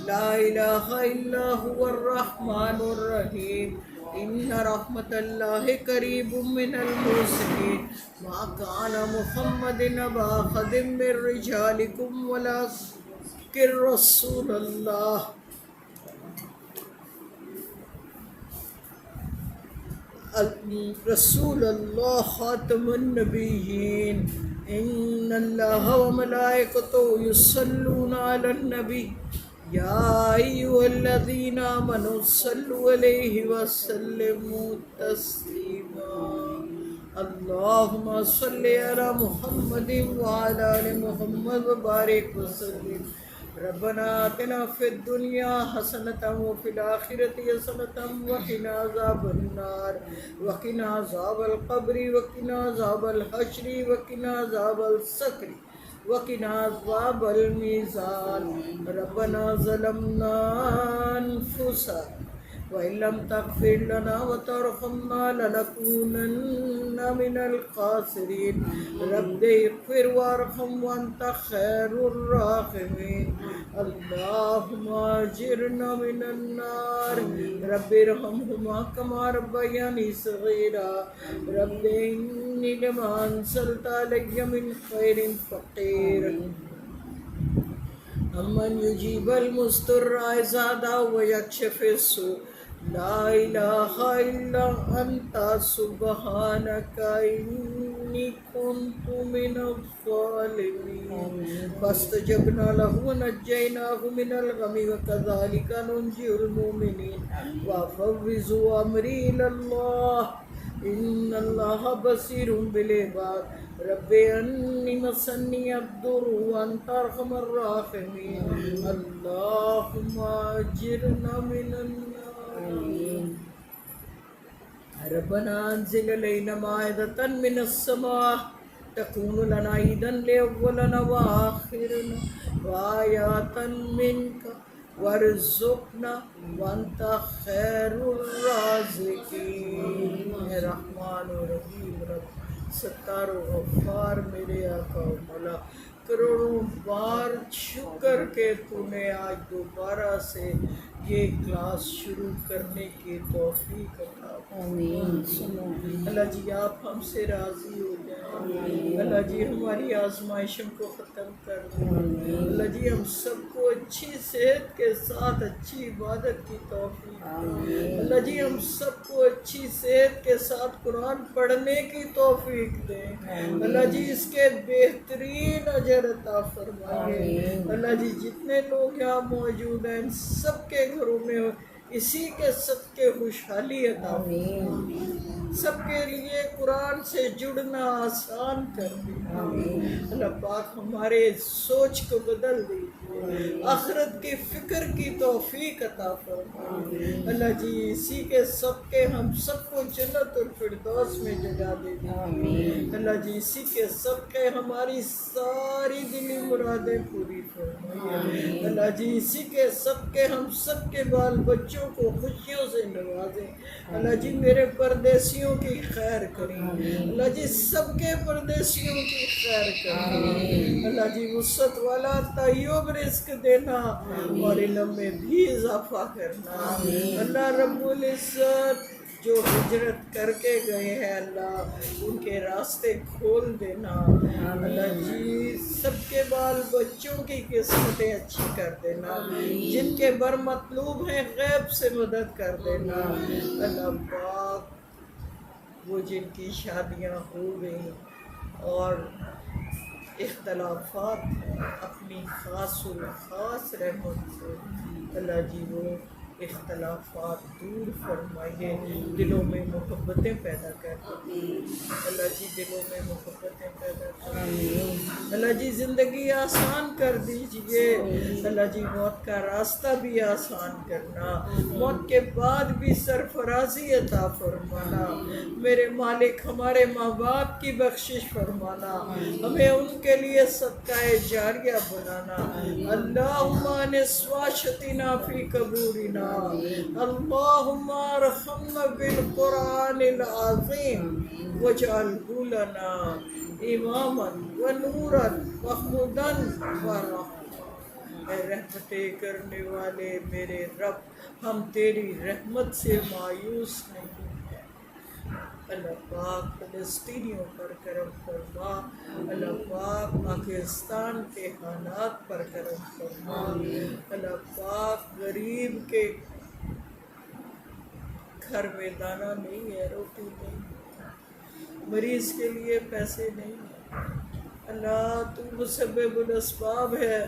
لَا إِلَٰهَ إِلَّا هُوَ الرَّحْمَٰنُ الرَّحِيمُ إِنَّ رَحْمَتَ اللَّهِ قَرِيبٌ مِّنَ الْمُحْسِنِينَ مَا كَانَ مُحَمَّدٌ أَبَا أَحَدٍ مِّن رِّجَالِكُمْ وَلَٰكِن رَّسُولَ اللَّهِ خاتم النبیین۔ ان اللہ وملائکتہ یصلون علی النبی یا ایھا الذین آمنوا صلوا علیہ وسلموا تسلیما۔ اللہم صل علی محمد وعلی آل محمد وبارک وسلم۔ ربنا آتنا فی الدنیا حسنۃ وفی الآخرۃ حسنۃ وقنا عذاب النار وقنا عذاب القبر وقنا عذاب الحشر وقنا عذاب السقر وقنا عذاب المیزان ربنا ظلمنا انفسنا وإن لم تغفر لنا وترحمنا لنكونن من الخاسرين رب اغفر وارحم وأنت خير الراحمين اللهم أجرنا من النار رب ارحمهما كما ربياني صغيرا رب إني لما أنزلت علي من خير فقير أمن يجيب المضطر إذا دعا ويكشف السوء لا إله إلا أنت سبحانك إني كنت من الظالمين فاستجبنا له ونجيناه من الغم وكذلك ننجي المؤمنين وأفوض أمري إلى الله إن الله بصير بالعباد رب أني مسني الضر وأنت أرحم الراحمين اللهم أجرنا من النار ربنا أنزل علينا مائدة من السماء تكون لنا عيدا لأولنا وآخرنا وآية منك وارزقنا وانت خیر الرازقین اے رحمان و رحیم رب ستار و غفار میرے آقا و مولا کروڑوں بار شکر کہ تو نے آج دوبارہ سے یہ کلاس شروع کرنے کی توفیق عطا آمین اللہ جی آپ ہم سے راضی ہو جائیں اللہ جی ہماری آزمائشوں کو ختم کر دیں اللہ جی ہم سب کو اچھی صحت کے ساتھ اچھی عبادت کی توفیق دیں اللہ جی ہم سب کو اچھی صحت کے ساتھ قرآن پڑھنے کی توفیق دیں اللہ جی اس کے بہترین اجر عطا فرمائیں اللہ جی جتنے لوگ یہاں موجود ہیں ان سب کے گھروں میں اسی کے صدقے خوشحالی عطا فرمائیں سب کے لیے قرآن سے جڑنا آسان کر دے اللہ پاک ہمارے سوچ کو بدل دے آخرت کی فکر کی توفیق عطا فرمائے اللہ جی اسی کے صدقے ہم سب کو جنت الفردوس میں جگہ دے دے اللہ جی اسی کے صدقے ہماری ساری دلی مرادیں پوری فرمائے اللہ جی اسی کے صدقے ہم سب کے بال بچوں کو خوشیوں سے نوازیں اللہ جی میرے پردیسیوں کی خیر کریں اللہ جی سب کے پردیسیوں کی خیر کریں اللہ جی وسعت والا طیب رزق دینا اور علم میں بھی اضافہ کرنا اللہ رب العزت جو ہجرت کر کے گئے ہیں اللہ ان کے راستے کھول دینا اللہ جی سب کے بال بچوں کی قسمتیں اچھی کر دینا جن کے بر مطلوب ہیں غیب سے مدد کر دینا اللہ پاک وہ جن کی شادیاں ہو گئیں اور اختلافات اپنی خاص الخاص رحمت سے اللہ جی وہ اختلافات دور فرمائیے دلوں میں محبتیں پیدا کر دیں اللہ جی دلوں میں محبتیں پیدا کر دیں اللہ جی زندگی آسان کر دیجئے اللہ جی موت کا راستہ بھی آسان کرنا موت کے بعد بھی سرفرازی عطا فرمانا میرے مالک ہمارے ماں باپ کی بخشش فرمانا ہمیں ان کے لیے صدقہ جاریہ بنانا اللہم نسواشتنا فی قبورنا اللہم ارحمنا بالقرآن العظیم واجعلہ لنا اماما ونورا وہدی ورحمہ اے رحمتیں کرنے والے میرے رب ہم تیری رحمت سے مایوس نہیں ہیں اللہ پاک فلسطینیوں پر کرم فرما اللہ پاک پاکستان کے حالات پر کرم فرما اللہ پاک غریب کے گھر میں دانہ نہیں ہے روٹی نہیں مریض کے لیے پیسے نہیں ہیں اللہ تو مسبب الاسباب ہے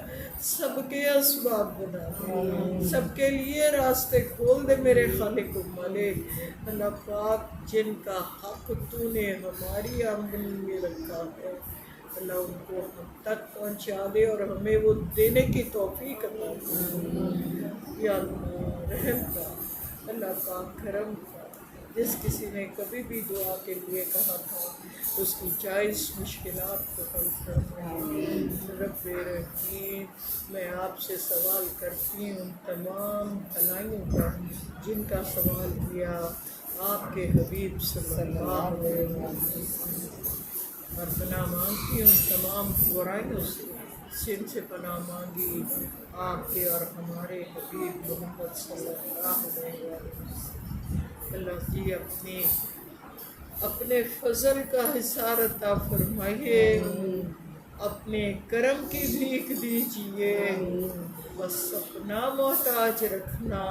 سب کے اسباب بنا دے سب کے لیے راستے کھول دے میرے خالق و مالک اللہ پاک جن کا حق تو نے ہماری آمدنی میں رکھا ہے اللہ ان کو ہم تک پہنچا دے اور ہمیں وہ دینے کی توفیق عطا فرما۔ یا اللہ رحم کا، اللہ کا کرم کا، جس کسی نے کبھی بھی دعا کے لیے کہا تھا اس کی جائز مشکلات کو حل فرما۔ رب رحیم، میں آپ سے سوال کرتی ہوں تمام بھلائیوں کا جن کا سوال کیا آپ کے حبیب صلی اللہ علیہ وسلم، اور پناہ مانگتی ہوں تمام برائیوں سے جن سے پناہ مانگی آپ کے اور ہمارے حبیب محمد صلی اللہ علیہ وسلم۔ اللہ جی اپنے فضل کا حصار عطا فرمائیے، اپنے کرم کی بھیک دیجیے، بس اپنا محتاج رکھنا،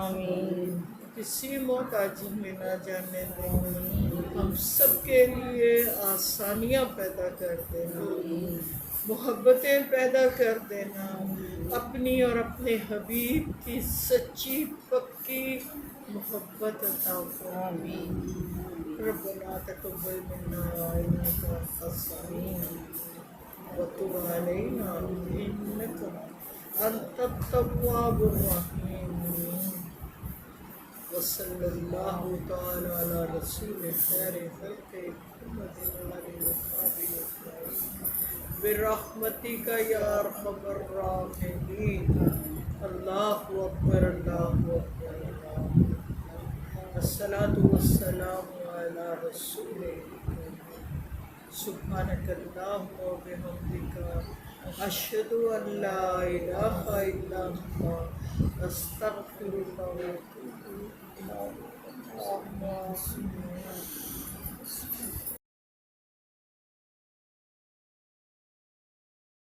کسی محتاجی میں نہ جانے دیں، ہم سب کے لیے آسانیاں پیدا کر دینا، محبتیں پیدا کر دینا، اپنی اور اپنے حبیب کی سچی پکی محبت عطا فرما۔ ربنا تقبل منا انک انت السمیع وتب علینا انک انت التواب الرحیم، وصلی اللہ تعالی علی رسول خیر خلق محمد وآلہ وصحبہ اجمعین برحمتک یا ارحم الراحمین۔ اللہ اکبر، اللہ اکبر، الصلاۃ والسلام علی رسول سبحانک اللہم وبحمدک اشہد ان لا الہ الا انت استغفرک واتوب الیک۔